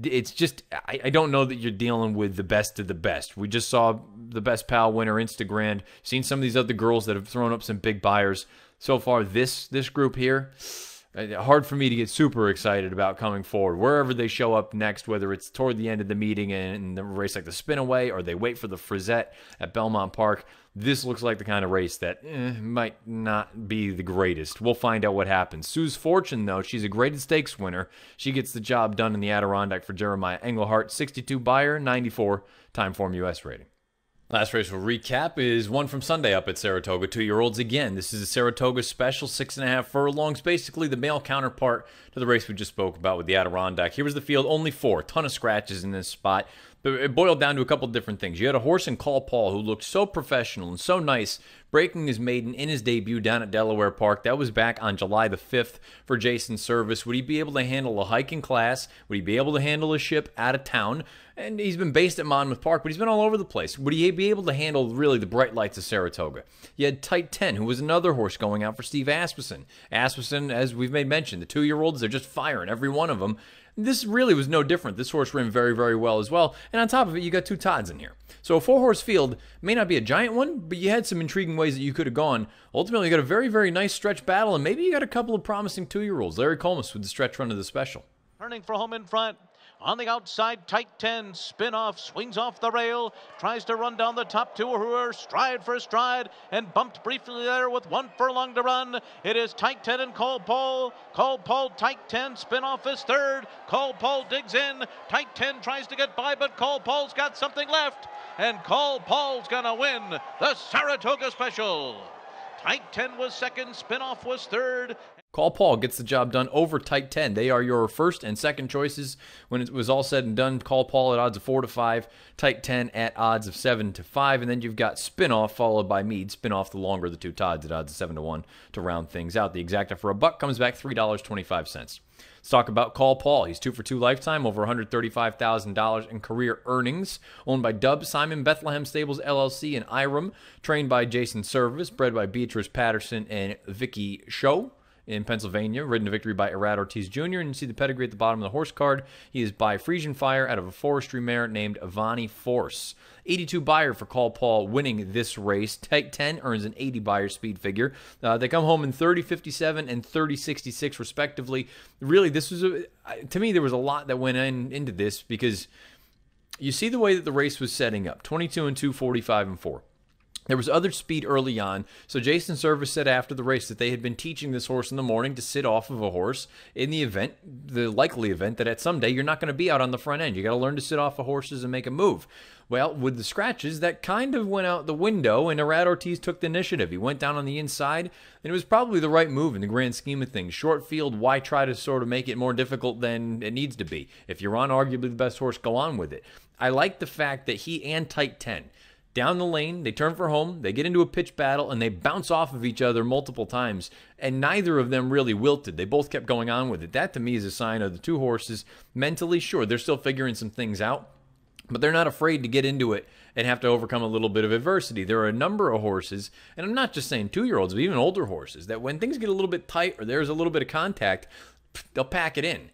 it's just, I don't know that you're dealing with the best of the best. We just saw the Best Pal winner, Instagram. Seen some of these other girls that have thrown up some big buyers. So far, this group here, hard for me to get super excited about coming forward. Wherever they show up next, whether it's toward the end of the meeting and the race like the Spinaway, or they wait for the Frisette at Belmont Park, this looks like the kind of race that might not be the greatest. We'll find out what happens. Sue's Fortune, though, she's a graded stakes winner. She gets the job done in the Adirondack for Jeremiah Englehart. 62 buyer, 94 Timeform US rating. Last race we'll recap is one from Sunday up at Saratoga. 2-year-olds again. This is a Saratoga Special, 6.5 furlongs. Basically the male counterpart to the race we just spoke about with the Adirondack. Here was the field, only 4. Ton of scratches in this spot. But it boiled down to a couple different things. You had a horse in Call Paul who looked so professional and so nice, breaking his maiden in his debut down at Delaware Park. That was back on July the 5th for Jason Service. Would he be able to handle a hiking class? Would he be able to handle a ship out of town? And he's been based at Monmouth Park, but he's been all over the place. Would he be able to handle really the bright lights of Saratoga? You had Tight 10, who was another horse going out for Steve Asmussen. Asmussen, as we've made mention, the 2-year-olds, they're just firing, every one of them. This really was no different. This horse ran very, very well as well. And on top of it, you got 2 Todds in here. So a 4-horse field may not be a giant one, but you had some intriguing ways that you could have gone. Ultimately, you got a very, very nice stretch battle, and maybe you got a couple of promising 2-year-olds. Larry Colmus with the stretch run of the Special. Turning for home in front. On the outside, Tight 10, spin off, swings off the rail, tries to run down the top 2 who are stride for stride, and bumped briefly there with 1 furlong to run. It is Tight 10 and Call Paul. Call Paul, Tight 10, spin off is 3rd. Call Paul digs in. Tight 10 tries to get by, but Call Paul's got something left. And Call Paul's gonna win the Saratoga Special. Tight 10 was 2nd, spin off was 3rd. Call Paul gets the job done over Tight 10. They are your first and second choices. When it was all said and done, Call Paul at odds of 4-5, Tight 10 at odds of 7-5, and then you've got Spinoff followed by Mead. Spinoff the longer, the 2 Todds at odds of 7-1 to round things out. The exacta for a buck comes back $3.25. Let's talk about Call Paul. He's 2 for 2 lifetime, over $135,000 in career earnings. Owned by Dub Simon Bethlehem Stables LLC in Iram. Trained by Jason Service. Bred by Beatrice Patterson and Vicky Show in Pennsylvania, ridden to victory by Irad Ortiz Jr., and you see the pedigree at the bottom of the horse card. He is by Frisian Fire out of a forestry mare named Avani Force. 82 buyer for Call Paul winning this race. Tight 10 earns an 80 buyer speed figure. They come home in 30.57 and 30.66 respectively. Really, this was, to me, there was a lot that went into this because you see the way that the race was setting up. 22 and 2, 45 and 4. There was other speed early on, so Jason Service said after the race that they had been teaching this horse in the morning to sit off of a horse in the event, the likely event, that at some day you're not going to be out on the front end. You got to learn to sit off of horses and make a move. Well, with the scratches, that kind of went out the window, and Irad Ortiz took the initiative. He went down on the inside, and it was probably the right move in the grand scheme of things. Short field, why try to sort of make it more difficult than it needs to be? If you're on arguably the best horse, go on with it. I like the fact that he and Tight 10, down the lane, they turn for home, they get into a pitch battle, and they bounce off of each other multiple times, and neither of them really wilted. They both kept going on with it. That, to me, is a sign of the two horses mentally. Sure, they're still figuring some things out, but they're not afraid to get into it and have to overcome a little bit of adversity. There are a number of horses, and I'm not just saying 2-year-olds, but even older horses, that when things get a little bit tight or there's a little bit of contact, they'll pack it in.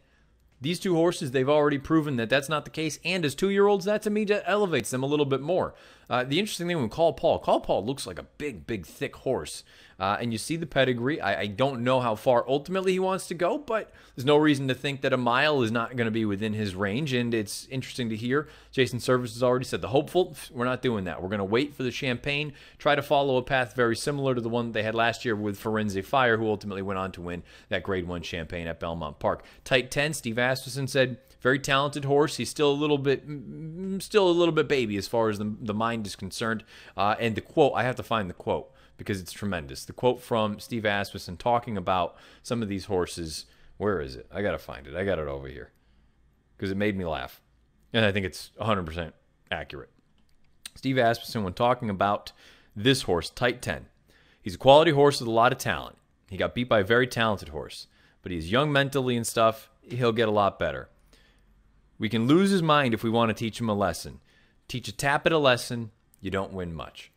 These two horses, they've already proven that that's not the case. And as 2-year-olds, that to me elevates them a little bit more. The interesting thing with Call Paul looks like a big, big, thick horse. And you see the pedigree. I don't know how far ultimately he wants to go, but there's no reason to think that a mile is not going to be within his range. And it's interesting to hear Jason Service has already said the hopeful, we're not doing that. We're going to wait for the Champagne, try to follow a path very similar to the one they had last year with Firenze Fire, who ultimately went on to win that Grade 1 Champagne at Belmont Park. Tight 10, Steve Asmussen said, very talented horse. He's still a little bit baby as far as the mind is concerned. And the quote, I have to find the quote because it's tremendous. The quote from Steve Asmussen talking about some of these horses. Where is it? I got to find it. I got it over here because it made me laugh. And I think it's 100% accurate. Steve Asmussen, when talking about this horse, Tight 10, he's a quality horse with a lot of talent. He got beat by a very talented horse, but he's young mentally and stuff. He'll get a lot better. We can lose his mind if we want to teach him a lesson. Teach a Tappet a lesson, you don't win much.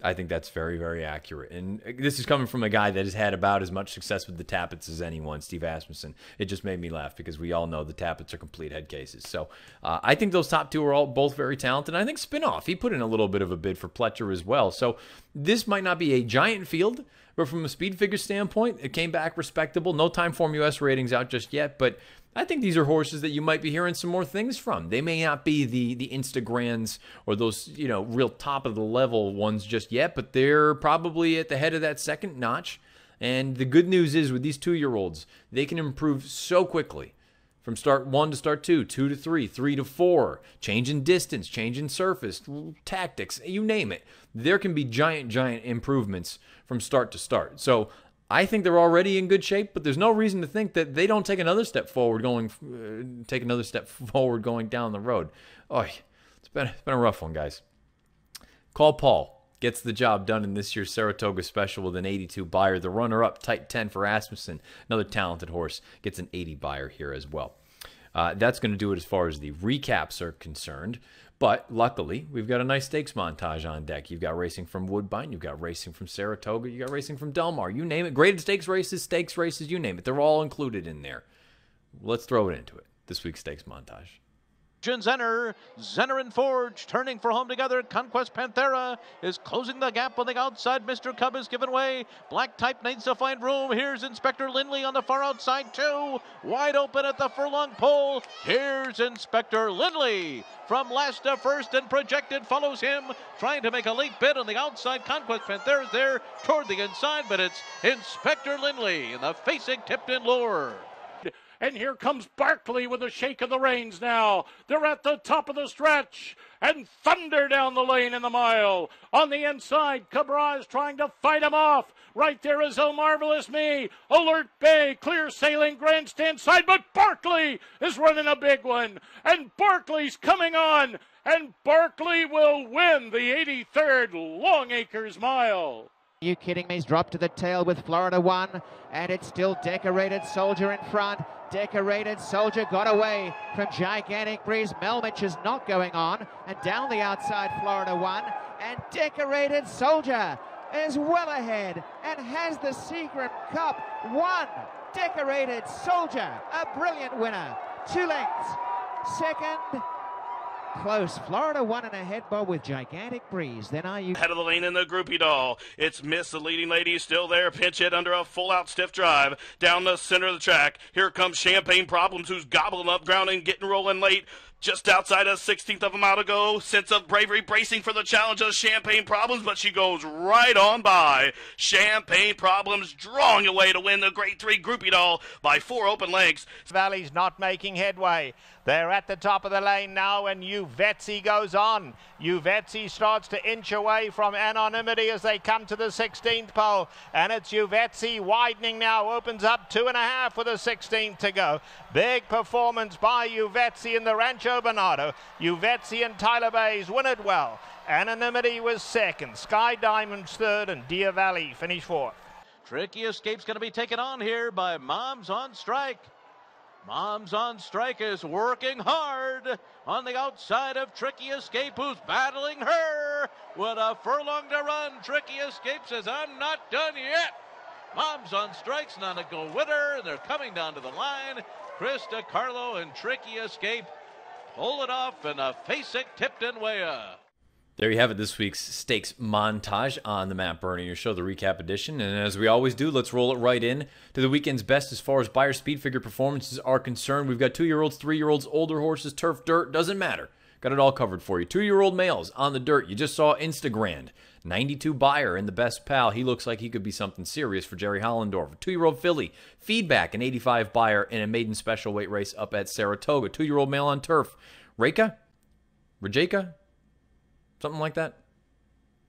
I think that's very, very accurate. And this is coming from a guy that has had about as much success with the Tappets as anyone, Steve Asmussen. It just made me laugh because we all know the Tappets are complete head cases. So I think those top two are both very talented. And I think Spinoff, he put in a little bit of a bid for Pletcher as well. So this might not be a giant field, but from a speed figure standpoint, it came back respectable. No Time Form US ratings out just yet, but I think these are horses that you might be hearing some more things from. They may not be the Instagrams or those, real top of the level ones just yet, but they're probably at the head of that second notch. And the good news is with these 2-year-olds, they can improve so quickly from start 1 to start 2, 2 to 3, 3 to 4, change in distance, change in surface, tactics, you name it. There can be giant, giant improvements from start to start. So I think they're already in good shape, but there's no reason to think that they don't take another step forward going down the road. Oh, it's been a rough one, guys. Call Paul gets the job done in this year's Saratoga Special with an 82 buyer. The runner-up, Tight 10 for Asmussen, another talented horse, gets an 80 buyer here as well. That's going to do it as far as the recaps are concerned. But luckily, we've got a nice stakes montage on deck. You've got racing from Woodbine. You've got racing from Saratoga. You've got racing from Delmar. You name it. Graded stakes races, you name it. They're all included in there. Let's throw it into it. This week's stakes montage. Zenner and Forge turning for home together. Conquest Panthera is closing the gap on the outside. Mr. Cub is given way. Black Type needs to find room. Here's Inspector Lindley on the far outside too. Wide open at the furlong pole. Here's Inspector Lindley from last to first, and Projected follows him, trying to make a late bid on the outside. Conquest Panthera is there toward the inside, but it's Inspector Lindley in the facing tipped in lure. And here comes Barkley with a shake of the reins now. They're at the top of the stretch. And thunder down the lane in the mile. On the inside, Cabra is trying to fight him off. Right there is Oh Marvelous Me. Alert Bay, clear sailing grandstand side. But Barkley is running a big one. And Barkley's coming on. And Barkley will win the 83rd Long Acres Mile. You kidding me? He's dropped to the tail with Florida 1, and it's still Decorated Soldier in front. Decorated Soldier got away from Gigantic Breeze. Melmich is not going on, and down the outside Florida 1, and Decorated Soldier is well ahead and has the Seagram Cup won. Decorated Soldier, a brilliant winner. 2 lengths. Second, close. Florida 1 and a head bob with Gigantic Breeze. Then are you head of the lane in the groupie doll? It's Miss, the leading lady, still there. Pinch hit under a full out stiff drive down the center of the track. Here comes Champagne Problems, who's gobbling up ground and getting rolling late. Just outside a 16th of a mile to go. Sense of Bravery bracing for the challenge of Champagne Problems, but she goes right on by. Champagne Problems drawing away to win the Grade 3 groupie doll by 4 open lengths. Valley's not making headway. They're at the top of the lane now, and Uvetzi goes on. Uvetzi starts to inch away from Anonymity as they come to the 16th pole, and it's Uvetzi widening now, opens up 2.5 with a 16th to go. Big performance by Uvetzi in the Rancho Rancho Bernardo. Uvetzi and Tyler Bays win it well. Anonymity was second. Sky Diamond's third, and Deer Valley finished fourth. Tricky Escape's going to be taken on here by Moms on Strike. Moms on Strike is working hard on the outside of Tricky Escape, who's battling her with a furlong to run. Tricky Escape says, I'm not done yet. Moms on Strike's not a go winner, and they're coming down to the line. Chris DiCarlo and Tricky Escape pull it off in a Facek Tipton way. There you have it, this week's stakes montage on the Matt Bernier Show, the recap edition. And as we always do, let's roll it right in to the weekend's best as far as Beyer speed figure performances are concerned. We've got 2-year-olds, 3-year-olds, older horses, turf, dirt, doesn't matter. Got it all covered for you. 2-year-old males on the dirt. You just saw Instagram. 92 Beyer in the best pal. He looks like he could be something serious for Jerry Hollendorf. 2-year-old filly. Feedback, an 85 Beyer in a maiden special weight race up at Saratoga. 2-year-old male on turf. Rajka? Something like that.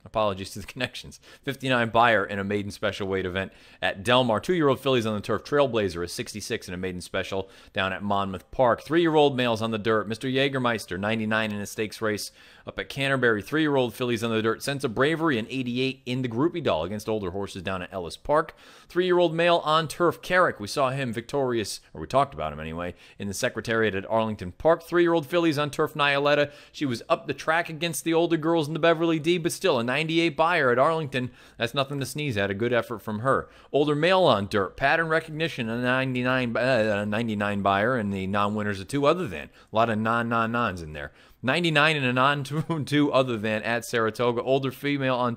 Apologies to the connections. 59 Beyer in a maiden special weight event at Delmar. 2-year-old fillies on the turf. Trailblazer, a 66 in a maiden special down at Monmouth Park. 3-year-old males on the dirt. Mr. Jägermeister, 99 in a stakes race up at Canterbury. 3-year-old fillies on the dirt. Sense of Bravery, an 88 in the Groupie Doll against older horses down at Ellis Park. 3-year-old male on turf. Carrick, we saw him victorious, or we talked about him anyway, in the Secretariat at Arlington Park. 3-year-old fillies on turf. Nioletta, she was up the track against the older girls in the Beverly D, but still a 98 Beyer at Arlington. That's nothing to sneeze at. A good effort from her. Older male on dirt. Pattern recognition, a 99 Beyer, and the non-winners of 2 other than. A lot of non-nons in there. 99 and a non-2 other than at Saratoga. Older female on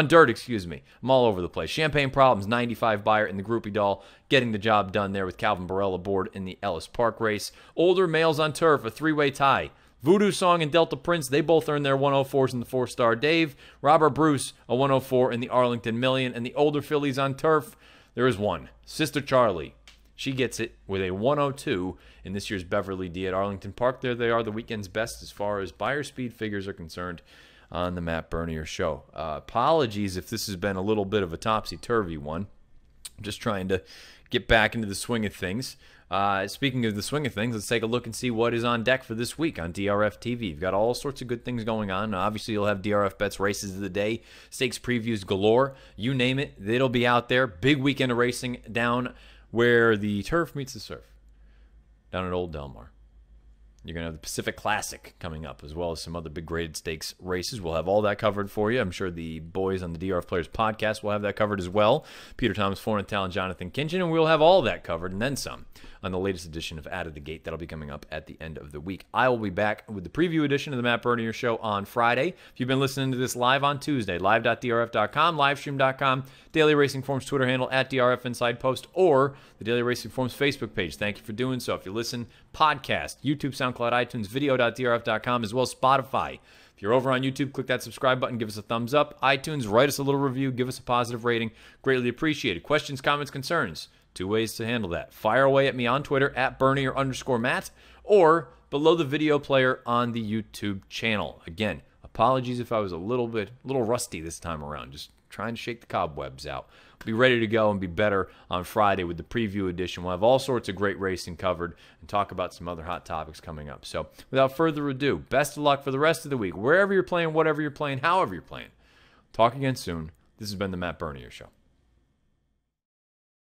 dirt, excuse me. I'm all over the place. Champagne Problems, 95 Beyer in the Groupie Doll, getting the job done there with Calvin Burrell aboard in the Ellis Park race. Older males on turf, a 3-way tie. Voodoo Song and Delta Prince, they both earned their 104s in the Fourstardave. Robert Bruce, a 104 in the Arlington Million. And the older fillies on turf, there is one. Sister Charlie. She gets it with a 102 in this year's Beverly D at Arlington Park. There they are, the weekend's best as far as Beyer speed figures are concerned on the Matt Bernier Show. Apologies if this has been a little bit of a topsy-turvy one. I'm just trying to get back into the swing of things. Speaking of the swing of things, let's take a look and see what is on deck for this week on DRF TV. You've got all sorts of good things going on. Obviously, you'll have DRF Bets races of the day, stakes previews galore. You name it, it'll be out there. Big weekend of racing down where the turf meets the surf, down at Old Delmar. You're going to have the Pacific Classic coming up, as well as some other big graded stakes races. We'll have all that covered for you. I'm sure the boys on the DRF Players podcast will have that covered as well. Peter Thomas, Fornatale, and Jonathan Kinchin, and we'll have all that covered and then some on the latest edition of Out of the Gate. That'll be coming up at the end of the week. I will be back with the preview edition of the Matt Bernier Show on Friday. If you've been listening to this live on Tuesday, live.drf.com, livestream.com, Daily Racing Forms Twitter handle at DRF Inside Post, or the Daily Racing Forms Facebook page. Thank you for doing so. If you listen, podcast, YouTube, SoundCloud, iTunes, video.drf.com, as well as Spotify. If you're over on YouTube, click that subscribe button, give us a thumbs up. iTunes, write us a little review, give us a positive rating. Greatly appreciated. Questions, comments, concerns. 2 ways to handle that. Fire away at me on Twitter at Bernier_Matt, or below the video player on the YouTube channel. Again, apologies if I was a little rusty this time around. Just trying to shake the cobwebs out. Be ready to go and be better on Friday with the preview edition. We'll have all sorts of great racing covered and talk about some other hot topics coming up. So without further ado, best of luck for the rest of the week. Wherever you're playing, whatever you're playing, however you're playing. Talk again soon. This has been the Matt Bernier Show.